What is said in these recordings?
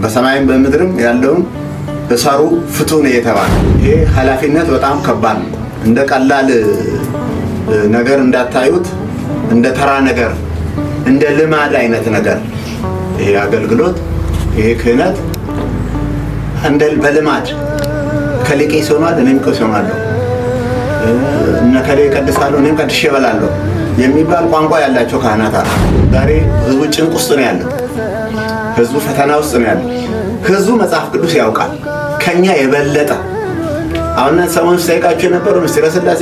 በሰማይም በምድርም ያለውን እሰሩ ፍቱን የተባለ ይሄ ኃላፊነት በጣም ከባድ ነው። እንደ ቀላል ነገር እንዳታዩት፣ እንደ ተራ ነገር፣ እንደ ልማድ አይነት ነገር ይሄ አገልግሎት ይሄ ክህነት እንደ በልማድ ከሊቄ ሆኗል እኔም ከሆናለሁ እና ከሌ ቀድሳለሁ እኔም ቀድሼ እበላለሁ የሚባል ቋንቋ ያላቸው ካህናት አሉ። ዛሬ ህዝቡ ጭንቅ ውስጥ ነው ያለው። ህዝቡ ፈተና ውስጥ ነው ያለው። ህዝቡ መጽሐፍ ቅዱስ ያውቃል ከኛ የበለጠ። አሁን ሰሞኑን ሳይቃቸው የነበረው ምስጢረ ሥላሴ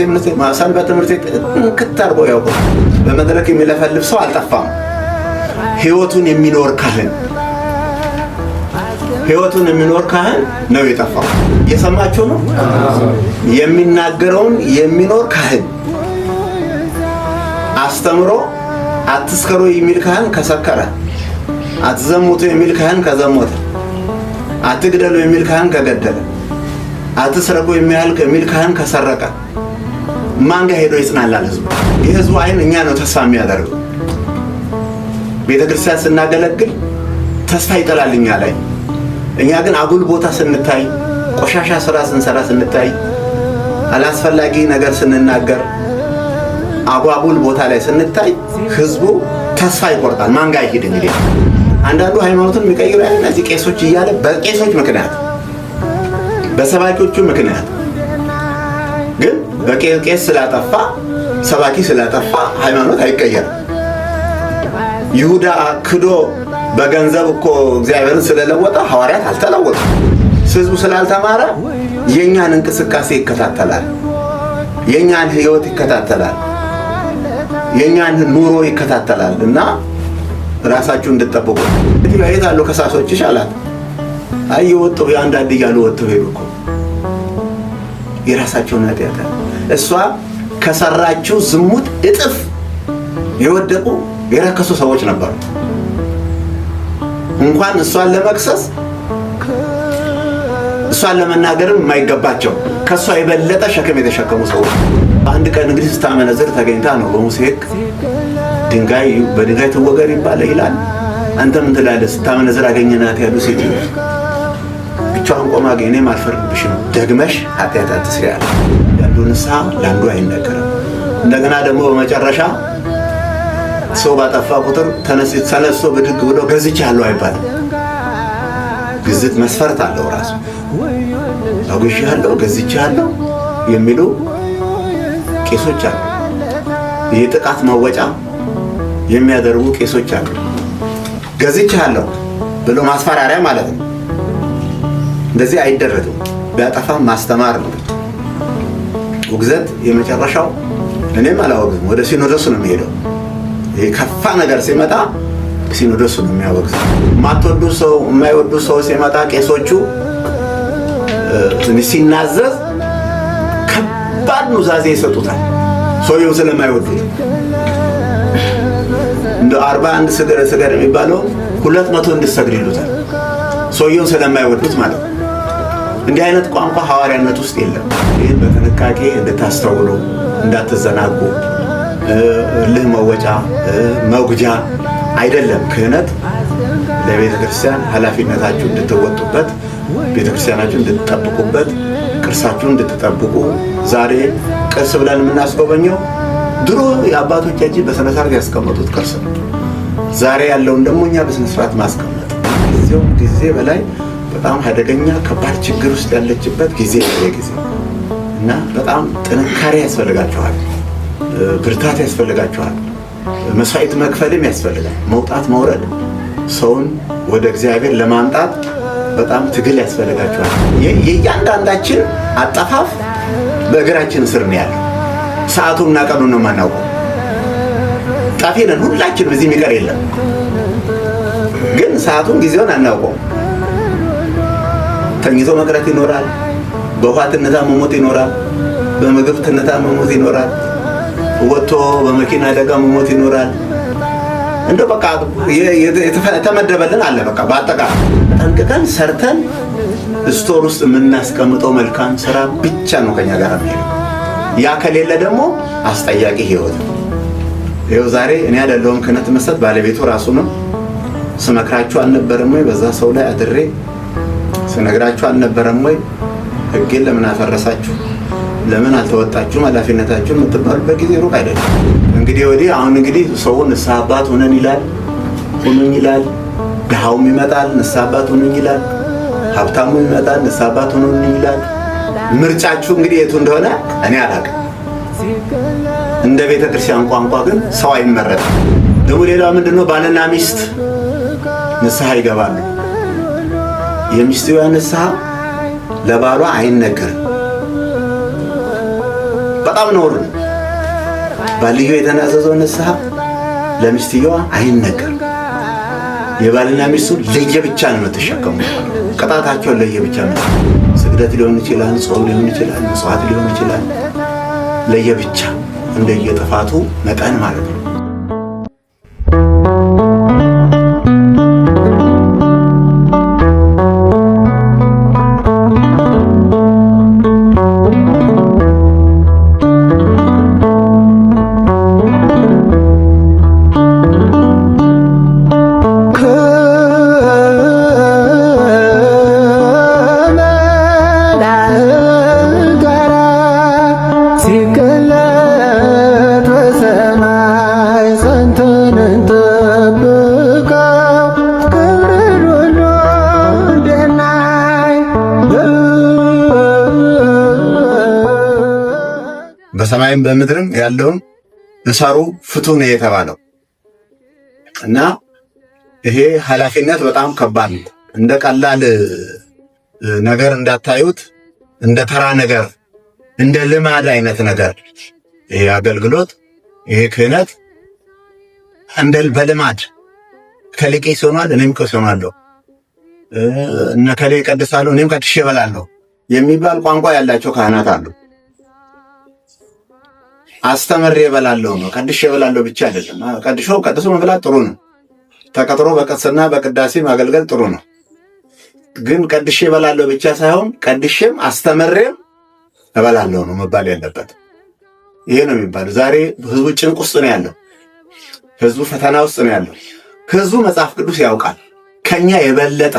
ሰንበት ትምህርት ቤት እንክት አድርጎ ያውቃል። በመድረክ የሚለፈልፍ ሰው አልጠፋም። ህይወቱን የሚኖር ካህን ህይወቱን የሚኖር ካህን ነው የጠፋው። የሰማችሁ ነው። የሚናገረውን የሚኖር ካህን አስተምሮ አትስከሩ የሚል ካህን ከሰከረ፣ አትዘሙቱ የሚል ካህን ከዘሞተ፣ አትግደሉ የሚል ካህን ከገደለ፣ አትስረቁ የሚል ካህን ከሰረቀ ማን ጋር ሄዶ ይጽናናል? ህዝቡ። የህዝቡ አይን እኛ ነው ተስፋ የሚያደርገው። ቤተክርስቲያን ስናገለግል ተስፋ ይጥላል እኛ ላይ። እኛ ግን አጉል ቦታ ስንታይ፣ ቆሻሻ ስራ ስንሰራ ስንታይ፣ አላስፈላጊ ነገር ስንናገር፣ አጓጉል ቦታ ላይ ስንታይ ህዝቡ ተስፋ ይቆርጣል። ማን ጋር ይሄድ እንግዲህ? አንዳንዱ ሃይማኖትን የሚቀይሩ እነዚህ ቄሶች እያለ በቄሶች ምክንያት በሰባኪዎቹ ምክንያት ግን በቄስ ስላጠፋ ሰባኪ ስላጠፋ ሃይማኖት አይቀየርም። ይሁዳ ክዶ በገንዘብ እኮ እግዚአብሔርን ስለለወጠ ሐዋርያት አልተለወጡም። ህዝቡ ስላልተማረ የኛን እንቅስቃሴ ይከታተላል፣ የኛን ህይወት ይከታተላል፣ የኛን ኑሮ ይከታተላል። እና ራሳችሁ እንድትጠብቁ የት አሉ ከሳሾችሽ አላት። አይ የወጡ ያንዳንድ እያሉ ወጥተው ሄዱ እኮ የራሳቸውን ኃጢአት። እሷ ከሰራችው ዝሙት እጥፍ የወደቁ የረከሱ ሰዎች ነበሩ። እንኳን እሷን ለመክሰስ እሷን ለመናገርም የማይገባቸው ከሷ የበለጠ ሸክም የተሸከሙ ሰዎች። አንድ ቀን እንግዲህ ስታመነዝር ተገኝታ ነው በሙሴ ሕግ በድንጋይ ትወገር ይላል። አንተ ምን ትላለህ? ስታመነዝር አገኘናት ያሉ ሴት ብቻዋን ቆማ እኔም አልፈርድብሽም ደግመሽ ኃጢአት አትስሪ አለ። ያንዱ ንስሐ ለአንዱ አይነገርም። እንደገና ደግሞ በመጨረሻ ሰው ባጠፋ ቁጥር ተነስቶ ብድግ ብሎ ገዝቻለሁ አይባልም። ግዝት መስፈርት አለው ራሱ። አውግሻለሁ ገዝቻለሁ የሚሉ ቄሶች አሉ። ይህ ጥቃት መወጫ የሚያደርጉ ቄሶች አሉ። ገዝቻለሁ ብሎ ማስፈራሪያ ማለት ነው። እንደዚህ አይደረግም። ቢያጠፋም ማስተማር ነው። ውግዘት የመጨረሻው እኔም አላወግዝም፣ ወደ ሲኖዶሱ ነው የሚሄደው። የከፋ ነገር ሲመጣ ሲኖዶሱ ነው የሚያወግዘው። የማትወዱ ሰው የማይወዱ ሰው ሲመጣ ቄሶቹ ሲናዘዝ ከባድ ኑዛዜ ይሰጡታል። ሰውየው ስለማይወዱት እንደ 41 ስገድ የሚባለው 200 እንድትሰግድ ይሉታል። ሰውየውን ስለማይወዱት ማለት ነው። እንዲህ አይነት ቋንቋ ሐዋርያነት ውስጥ የለም። ይህን በጥንቃቄ እንድታስተውሉ እንዳትዘናጉ። እልህ መወጫ መጉጃ አይደለም። ክህነት ለቤተ ክርስቲያን ኃላፊነታችሁ እንድትወጡበት፣ ቤተ ክርስቲያናችሁ እንድትጠብቁበት፣ ቅርሳችሁን እንድትጠብቁ። ዛሬ ቅርስ ብለን የምናስጎበኘው ድሮ የአባቶቻችን በስነ ስርዓት ያስቀመጡት ቅርስ ነው። ዛሬ ያለውን ደግሞ እኛ በስነ ስርዓት ማስቀመጥ ጊዜ በላይ በጣም አደገኛ ከባድ ችግር ውስጥ ያለችበት ጊዜ እና በጣም ጥንካሬ ያስፈልጋችኋል፣ ብርታት ያስፈልጋችኋል፣ መስዋዕት መክፈልም ያስፈልጋል። መውጣት መውረድ፣ ሰውን ወደ እግዚአብሔር ለማምጣት በጣም ትግል ያስፈልጋችኋል። የእያንዳንዳችን አጠፋፍ በእግራችን ስር ነው ያለው። ሰዓቱንና ቀኑን ነው የማናውቀው። ጠፊ ነን ሁላችን፣ በዚህ የሚቀር የለም። ግን ሰዓቱን ጊዜውን አናውቀው። ተኝቶ መቅረት ይኖራል። በውሃ ትንታ መሞት ይኖራል። በምግብ ትንታ መሞት ይኖራል። ወጥቶ በመኪና አደጋ መሞት ይኖራል። እንደው በቃ የተመደበልን አለ። በቃ በአጠቃላይ ጠንቅቀን ሰርተን ስቶር ውስጥ የምናስቀምጠው መልካም ስራ ብቻ ነው ከኛ ጋር የሚሄደው። ያ ከሌለ ደግሞ አስጠያቂ ህይወት ነው። ይኸው ዛሬ እኔ አይደለሁም ክህነት መስጠት፣ ባለቤቱ ራሱ ነው። ስመክራችሁ አልነበረም ወይ? በዛ ሰው ላይ አድሬ ስነግራችሁ አልነበረም ወይ? ሕጌን ለምን አፈረሳችሁ? ለምን አልተወጣችሁም ኃላፊነታችሁን የምትባሉበት ጊዜ ሩቅ አይደለም። እንግዲህ ወዲህ አሁን እንግዲህ ሰውን ንስሐ አባት ሆነን ይላል ሁኑኝ ይላል። ድሃውም ይመጣል ንስሐ አባት ሁኑኝ ይላል። ሀብታሙ ይመጣል ንስሐ አባት ሁኑኝ ይላል። ምርጫችሁ እንግዲህ የቱ እንደሆነ እኔ አላውቅም። እንደ ቤተ ክርስቲያን ቋንቋ ግን ሰው አይመረጥም። ደግሞ ሌላው ምንድነው? ባልና ሚስት ንስሐ ይገባሉ። የሚስትየዋ ንስሐ ለባሏ አይነገርም። በጣም ነውር ነው። ባልየው የተናዘዘው ንስሐ ለሚስትየዋ አይነገርም። የባልና ሚስቱ ለየብቻ ነው የምትሸከሙት። ቅጣታቸውን ለየብቻ ነው። ስግደት ሊሆን ይችላል፣ ጾም ሊሆን ይችላል፣ መስዋዕት ሊሆን ይችላል። ለየብቻ እንደየጥፋቱ መጠን ማለት ነው። በሰማይም በምድርም ያለውን እሰሩ ፍቱ ነው የተባለው እና ይሄ ኃላፊነት በጣም ከባድ ነው። እንደ ቀላል ነገር እንዳታዩት፣ እንደ ተራ ነገር፣ እንደ ልማድ አይነት ነገር ይሄ አገልግሎት፣ ይሄ ክህነት እንደ በልማድ ከሊቄ ሆኗል እኔም ቄስ ሆናለሁ፣ እነ ከሌ ይቀድሳሉ እኔም ቀድሼ እበላለሁ የሚባል ቋንቋ ያላቸው ካህናት አሉ። አስተምሬ እበላለሁ ነው፣ ቀድሼ እበላለሁ ብቻ አይደለም። ቀድሶ መብላት ጥሩ ነው። ተቀጥሮ በቅስና በቅዳሴ ማገልገል ጥሩ ነው። ግን ቀድሼ እበላለሁ ብቻ ሳይሆን ቀድሼም አስተምሬም እበላለሁ ነው መባል ያለበት። ይሄ ነው የሚባለው። ዛሬ ህዝቡ ጭንቅ ውስጥ ነው ያለው። ህዝቡ ፈተና ውስጥ ነው ያለው። ህዝቡ መጽሐፍ ቅዱስ ያውቃል ከኛ የበለጠ።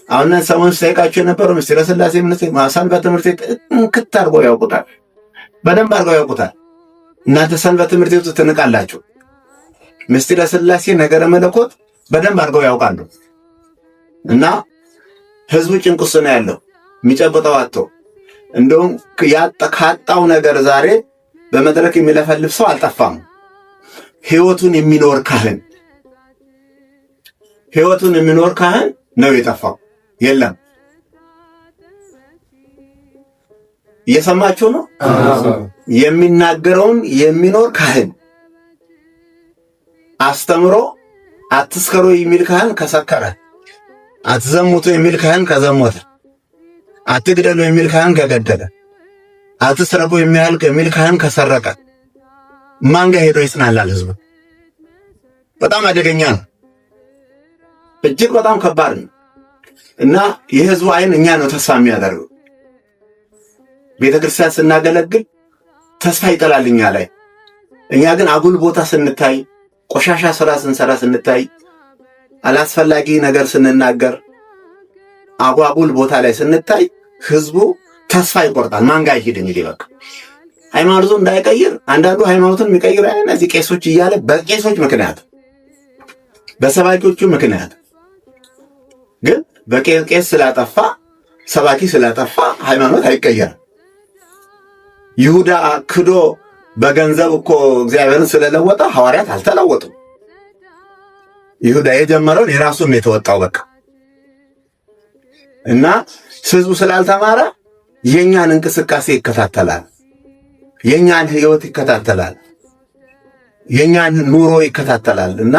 አሁን ሰሞኑን ስጠይቃቸው የነበረው ምስጢረ ሥላሴ ሰንበት ትምህርት ቤት እንክት አድርገው ያውቁታል። በደንብ አድርገው ያውቁታል። እናንተ ሰንበት ትምህርት ቤት ትንቃላችሁ። ምስጢረ ሥላሴ ነገረ መለኮት በደንብ አድርገው ያውቃሉ። እና ህዝቡ ጭንቅ ውስጥ ነው ያለው የሚጨብጠው አጥቶ። እንደውም ካጣው ነገር ዛሬ በመድረክ የሚለፈልፍ ሰው አልጠፋም። ህይወቱን የሚኖር ካህን ነው የጠፋው። የለም። እየሰማችሁ ነው? የሚናገረውን የሚኖር ካህን፣ አስተምሮ አትስከሩ የሚል ካህን ከሰከረ፣ አትዘሙቱ የሚል ካህን ከዘሞተ፣ አትግደሉ የሚል ካህን ከገደለ፣ አትስረቁ የሚል ካህን ከሰረቀ ማን ጋር ሄዶ ይጽናናል? ህዝቡ በጣም አደገኛ ነው። እጅግ በጣም ከባድ ነው። እና የህዝቡ አይን እኛ ነው ተስፋ የሚያደርገው። ቤተክርስቲያን ስናገለግል ተስፋ ይጥላል እኛ ላይ። እኛ ግን አጉል ቦታ ስንታይ፣ ቆሻሻ ስራ ስንሰራ ስንታይ፣ አላስፈላጊ ነገር ስንናገር፣ አጓጉል ቦታ ላይ ስንታይ ህዝቡ ተስፋ ይቆርጣል። ማን ጋር ይሄድ እንግዲህ በቃ ሃይማኖቱ እንዳይቀይር። አንዳንዱ ሃይማኖቱን የሚቀይር እነዚህ ቄሶች እያለ በቄሶች ምክንያት በሰባኪዎቹ ምክንያት ግን በቄስ ስላጠፋ ሰባኪ ስላጠፋ ሃይማኖት አይቀየርም። ይሁዳ ክዶ በገንዘብ እኮ እግዚአብሔርን ስለለወጠ ሐዋርያት አልተለወጡም። ይሁዳ የጀመረውን የራሱን ነው የተወጣው በቃ። እና ህዝቡ ስላልተማረ የኛን እንቅስቃሴ ይከታተላል፣ የኛን ህይወት ይከታተላል፣ የኛን ኑሮ ይከታተላል። እና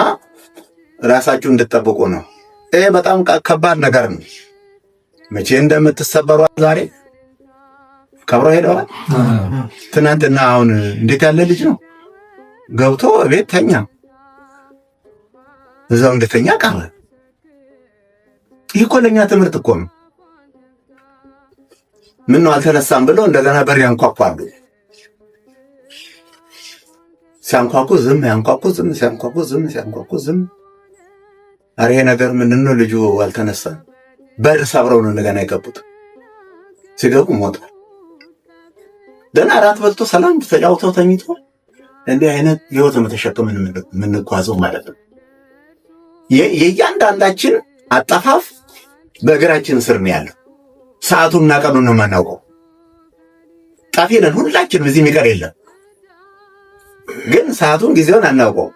ራሳችሁ እንድትጠብቁ ነው። ይሄ በጣም ከባድ ነገር ነው። መቼ እንደምትሰበሩ ዛሬ ከብሮ ሄደዋል። ትናንትና አሁን እንዴት ያለ ልጅ ነው ገብቶ ቤት ተኛ፣ እዛው እንደተኛ ቀረ። ይህ እኮ ለእኛ ትምህርት እኮ ነው። ምን ነው አልተነሳም ብለው እንደገና በር ያንኳኳሉ። ሲያንኳኩ ዝም፣ ያንኳኩ ዝም፣ ሲያንኳኩ ዝም፣ ሲያንኳኩ ዝም። ኧረ ይሄ ነገር ምንድን ነው? ልጁ አልተነሳም። በር ሰብረው ነው እንደገና የገቡት። ሲገቡ ሞቷል። ደህና እራት በልቶ ሰላም ተጫውተው ተኝቶ እንዲህ አይነት ህይወት ተሸክመን የምንጓዘው ማለት ነው። የእያንዳንዳችን አጠፋፍ በእግራችን ስር ነው ያለው። ሰዓቱንና ቀኑን ነው የማናውቀው። ጠፊ ነን ሁላችንም፣ እዚህ የሚቀር የለም። ግን ሰዓቱን ጊዜውን አናውቀው።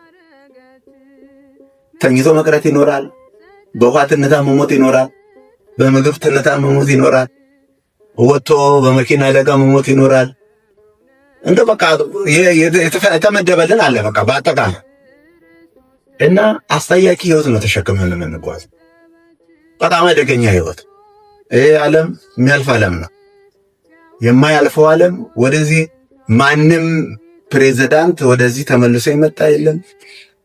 ተኝቶ መቅረት ይኖራል። በውሃ ትንታ መሞት ይኖራል። በምግብ ትንታ መሞት ይኖራል። ወጥቶ በመኪና አደጋ መሞት ይኖራል። እንደ በቃ የተመደበልን አለ በቃ በአጠቃላይ እና አስጠያቂ ህይወት ነው ተሸክመን የምንጓዝ። በጣም አደገኛ ህይወት። ይሄ ዓለም የሚያልፍ ዓለም ነው። የማያልፈው ዓለም ወደዚህ ማንም ፕሬዝዳንት ወደዚህ ተመልሶ የመጣ የለም።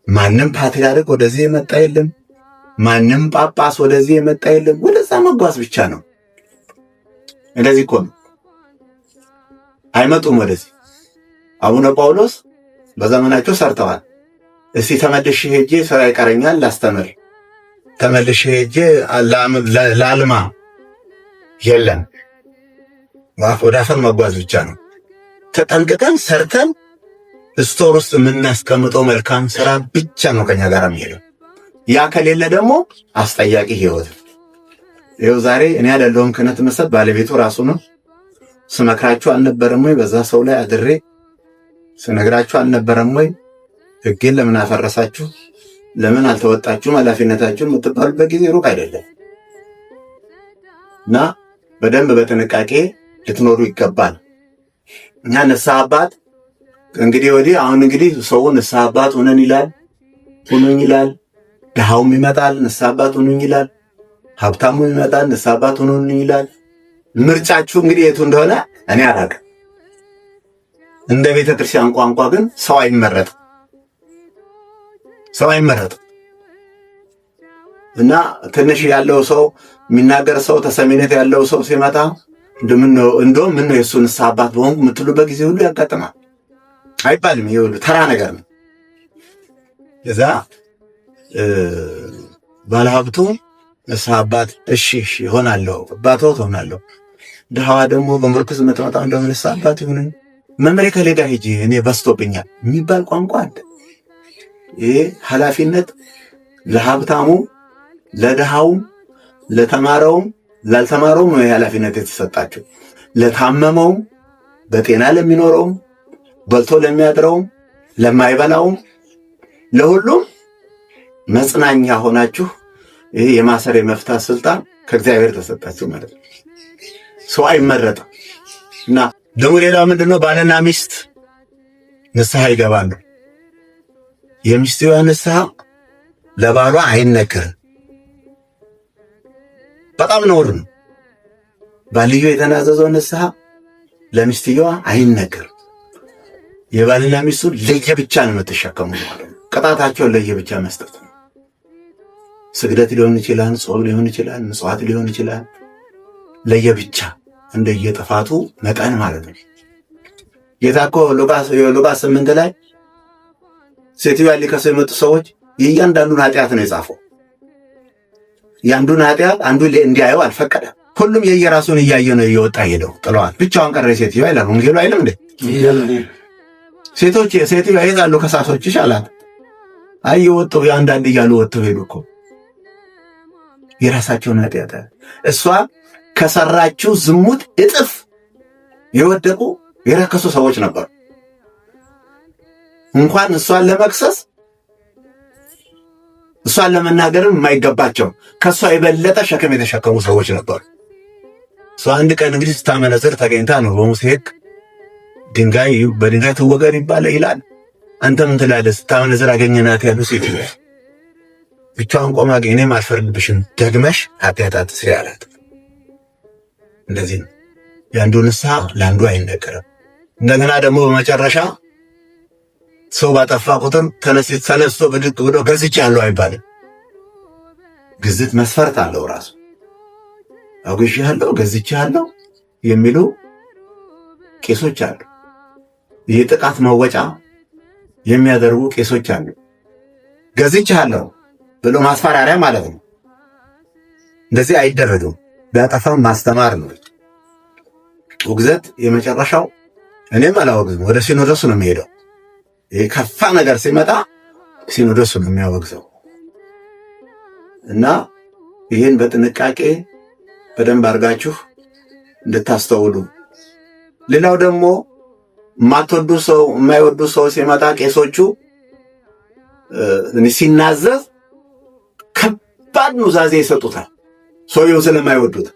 ማንም ፓትርያርክ ወደዚህ የመጣ የለም። ማንም ጳጳስ ወደዚህ የመጣ የለም። ወደዛ መጓዝ ብቻ ነው። እንደዚህ እኮ ነው። አይመጡም ወደዚህ። አቡነ ጳውሎስ በዘመናቸው ሰርተዋል። እስቲ ተመልሼ ሄጄ ስራ ይቀረኛል ላስተምር፣ ተመልሼ ሄጄ ላልማ፣ የለም ወደ አፈር መጓዝ ብቻ ነው። ተጠንቅቀን ሰርተን ስቶር ውስጥ የምናስቀምጠው መልካም ስራ ብቻ ነው ከኛ ጋር የሚሄደው። ያ ከሌለ ደግሞ አስጠያቂ ህይወት። ይኸው ዛሬ እኔ አይደለሁም ክህነት መስጠት ባለቤቱ ራሱ ነው። ስመክራችሁ አልነበረም ወይ? በዛ ሰው ላይ አድሬ ስነግራችሁ አልነበረም ወይ? ሕጌን ለምን አፈረሳችሁ? ለምን አልተወጣችሁም ኃላፊነታችሁን የምትባሉበት ጊዜ ሩቅ አይደለም እና በደንብ በጥንቃቄ ልትኖሩ ይገባል። እኛ ንስሐ አባት እንግዲህ ወዲህ አሁን እንግዲህ ሰው ንስሐ አባት ሁነን ይላል፣ ሁኑኝ ይላል። ድሃውም ይመጣል ንስሐ አባት ሁኑኝ ይላል። ሀብታሙም ይመጣል ንስሐ አባት ሁኑኝ ይላል። ምርጫችሁ እንግዲህ የቱ እንደሆነ እኔ አላውቅም። እንደ ቤተ ክርስቲያን ቋንቋ ግን ሰው አይመረጥም፣ ሰው አይመረጥም እና ትንሽ ያለው ሰው የሚናገር ሰው ተሰሚነት ያለው ሰው ሲመጣ እንደውም ምን ነው የእሱ ንስሐ አባት በሆንኩ የምትሉበት ጊዜ ሁሉ ያጋጥማል። አይባልም። ይሄ ሁሉ ተራ ነገር ነው። እዛ ባለሀብቱ ንስሐ አባት እሺ ይሆናለሁ፣ አባቶ ትሆናለሁ። ድሃዋ ደግሞ በምርኩዝ የምትመጣው እንደውም ንስሐ አባት ይሁን መምሬ ከሌጋ ሂጂ እኔ በስቶብኛል የሚባል ቋንቋ አለ። ይሄ ኃላፊነት ለሀብታሙ፣ ለድሃውም፣ ለተማረውም ላልተማረውም ነው ኃላፊነት የተሰጣቸው። ለታመመውም፣ በጤና ለሚኖረውም፣ በልቶ ለሚያድረውም፣ ለማይበላውም፣ ለሁሉም መጽናኛ ሆናችሁ ይሄ የማሰር የመፍታት ስልጣን ከእግዚአብሔር ተሰጣችሁ ማለት ነው። ሰው አይመረጥም እና ደግሞ ሌላ ምንድነው? ባልና ሚስት ንስሐ ይገባሉ። የሚስትየዋ ንስሐ ለባሏ አይነገርም። በጣም ነውር ነው። ባልየው የተናዘዘው ንስሐ ለሚስትየዋ አይነገርም። የባልና ሚስቱ ለየብቻ ነው የምትሸከሙ ማለት ነው። ቅጣታቸውን ለየብቻ መስጠት ነው። ስግደት ሊሆን ይችላል፣ ጾም ሊሆን ይችላል፣ ምጽዋት ሊሆን ይችላል። ለየብቻ እንደየጥፋቱ መጠን ማለት ነው። ጌታ እኮ ሉቃስ 8 ላይ ሴትዮዋ ሊከሰው የመጡ ሰዎች የእያንዳንዱን ኃጢአት ነው የጻፈው። የአንዱን ኃጢአት አንዱ እንዲያየው አልፈቀደም። ሁሉም የየራሱን እያየ ነው እየወጣ ሄደው ጥለዋል። ብቻዋን ቀረ ሴትዮዋ ይላል ወንጌሉ አይልም እንዴ? ሴትዮዋ ይዛሉ ከሳሶችሽ አላት። አይ የወጡ የአንዳንድ እያሉ ወጥተው ሄዱ እኮ የራሳቸውን ኃጢአት። እሷ ከሰራችው ዝሙት እጥፍ የወደቁ የረከሱ ሰዎች ነበሩ። እንኳን እሷን ለመክሰስ እሷን ለመናገርም የማይገባቸው ከሷ የበለጠ ሸክም የተሸከሙ ሰዎች ነበሩ። እሷ አንድ ቀን እንግዲህ ስታመነዝር ተገኝታ ነው በሙሴ ሕግ በድንጋይ ትወገር ይላል። አንተ ምን ትላለህ? ስታመነዝር አገኘናት ያሉ ሴት ብቻዋን ቆማ እኔም አልፈርድብሽም ደግመሽ ኃጢአት አትስሪ አላት። እንደዚህ ነው። የአንዱ ንስሐ ለአንዱ አይነገርም። እንደገና ደግሞ በመጨረሻ ሰው ባጠፋ ቁጥር ተነስቶ ብድቅ ብሎ ገዝቻለሁ አይባልም። ግዝት መስፈርት አለው ራሱ። አጉዤሃለሁ፣ ገዝቻለሁ የሚሉ ቄሶች አሉ። የጥቃት መወጫ የሚያደርጉ ቄሶች አሉ። ገዝቻለሁ ብሎ ማስፈራሪያ ማለት ነው። እንደዚህ አይደረግም። ቢያጠፋም ማስተማር ነው። ውግዘት የመጨረሻው እኔም አላወግዝም፣ ወደ ሲኖዶሱ ነው የሚሄደው። የከፋ ነገር ሲመጣ ሲኖዶሱ ነው የሚያወግዘው እና ይህን በጥንቃቄ በደንብ አድርጋችሁ እንድታስተውሉ። ሌላው ደግሞ የማትወዱ ሰው የማይወዱ ሰው ሲመጣ ቄሶቹ ሲናዘዝ ከባድ ኑዛዜ ይሰጡታል። ሰውየው ስለማይወዱት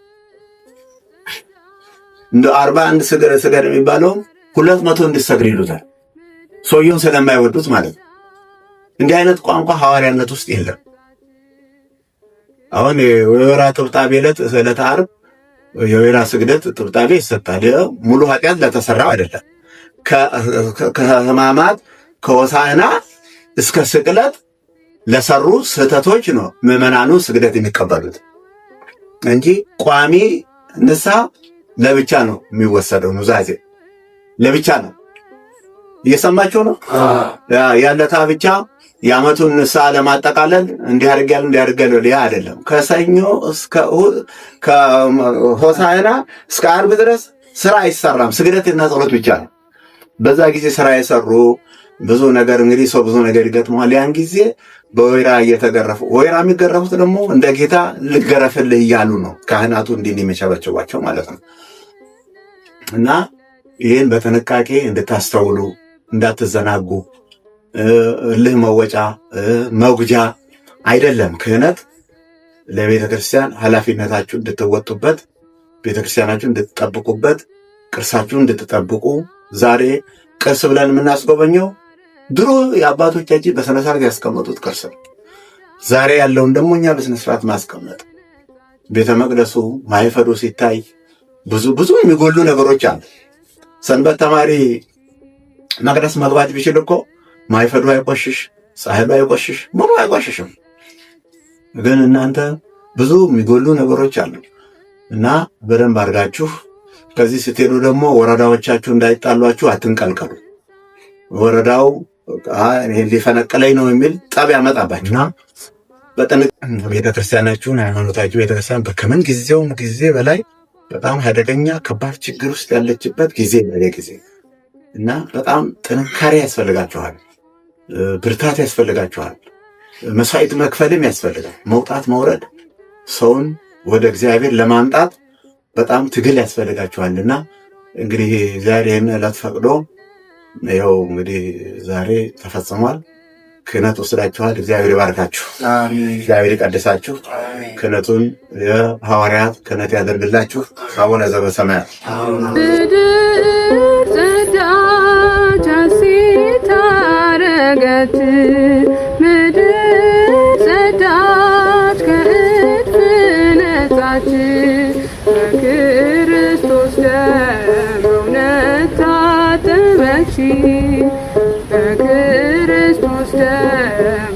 እንደ 41 ስገድ የሚባለው 200 እንድሰግድ ይሉታል። ሰውየውን ስለማይወዱት ማለት ነው። እንዲህ አይነት ቋንቋ ሐዋርያነት ውስጥ የለም። አሁን የወይራ ጥብጣቤ ዕለተ ዓርብ የወይራ ስግደት ጥብጣቤ ይሰጣል። ሙሉ ኃጢአት ለተሰራው አይደለም። ከሕማማት ከሆሳዕና እስከ ስቅለት ለሰሩ ስህተቶች ነው ምዕመናኑ ስግደት የሚቀበሉት እንጂ ቋሚ ንስሐ ለብቻ ነው የሚወሰደው። ኑዛዜ ለብቻ ነው። እየሰማችሁ ነው። ያለታ ብቻ የዓመቱን ንስሐ ለማጠቃለል እንዲያደርጋል ያ አይደለም። ከሰኞ እስከ ከሆሳዕና እስከ ዓርብ ድረስ ስራ አይሰራም። ስግደትና ጸሎት ብቻ ነው። በዛ ጊዜ ስራ የሰሩ ብዙ ነገር እንግዲህ ሰው ብዙ ነገር ይገጥመዋል። ያን ጊዜ በወይራ እየተገረፉ ወይራ የሚገረፉት ደግሞ እንደ ጌታ ልገረፍልህ እያሉ ነው ካህናቱ እንዲህ የሚቸበችቧቸው ማለት ነው። እና ይህን በጥንቃቄ እንድታስተውሉ እንዳትዘናጉ። እልህ መወጫ መጉጃ አይደለም። ክህነት ለቤተ ክርስቲያን ኃላፊነታችሁ እንድትወጡበት፣ ቤተ ክርስቲያናችሁ እንድትጠብቁበት፣ ቅርሳችሁን እንድትጠብቁ። ዛሬ ቅርስ ብለን የምናስጎበኘው ድሮ የአባቶቻችን በስነ ስርዓት ያስቀመጡት ቅርስ ነው። ዛሬ ያለውን ደግሞ እኛ በስነ ስርዓት ማስቀመጥ። ቤተ መቅደሱ ማይፈዱ ሲታይ ብዙ የሚጎሉ ነገሮች አሉ። ሰንበት ተማሪ መቅደስ መግባት ቢችል እኮ ማይፈዱ አይቆሽሽ፣ ሳህሉ አይቆሽሽ፣ ምኑ አይቆሽሽም። ግን እናንተ ብዙ የሚጎሉ ነገሮች አሉ እና በደንብ አድርጋችሁ ከዚህ ስትሄዱ ደግሞ ወረዳዎቻችሁ እንዳይጣሏችሁ አትንቀልቀሉ። ወረዳው ይሄን ሊፈነቅለኝ ነው የሚል ጠብ ያመጣባችሁና ቤተክርስቲያናችሁን ሃይማኖታችሁ ቤተክርስቲያን ከምን ጊዜውም ጊዜ በላይ በጣም አደገኛ ከባድ ችግር ውስጥ ያለችበት ጊዜ ጊዜ እና በጣም ጥንካሬ ያስፈልጋችኋል፣ ብርታት ያስፈልጋችኋል፣ መስዋዕት መክፈልም ያስፈልጋል። መውጣት መውረድ ሰውን ወደ እግዚአብሔር ለማምጣት በጣም ትግል ያስፈልጋችኋልና እንግዲህ ዛሬ ይህን ዕለት ፈቅዶ ይኸው እንግዲህ ዛሬ ተፈጽሟል። ክህነት ወስዳችኋል። እግዚአብሔር ይባርካችሁ፣ እግዚአብሔር ይቀድሳችሁ፣ ክህነቱን የሐዋርያት ክህነት ያደርግላችሁ። አቡነ ዘበሰማያት ምድር ጸዳች ከእድፍ ነጻች በክርስቶስ ደም እውነት ታጠበች በክርስቶስ ደም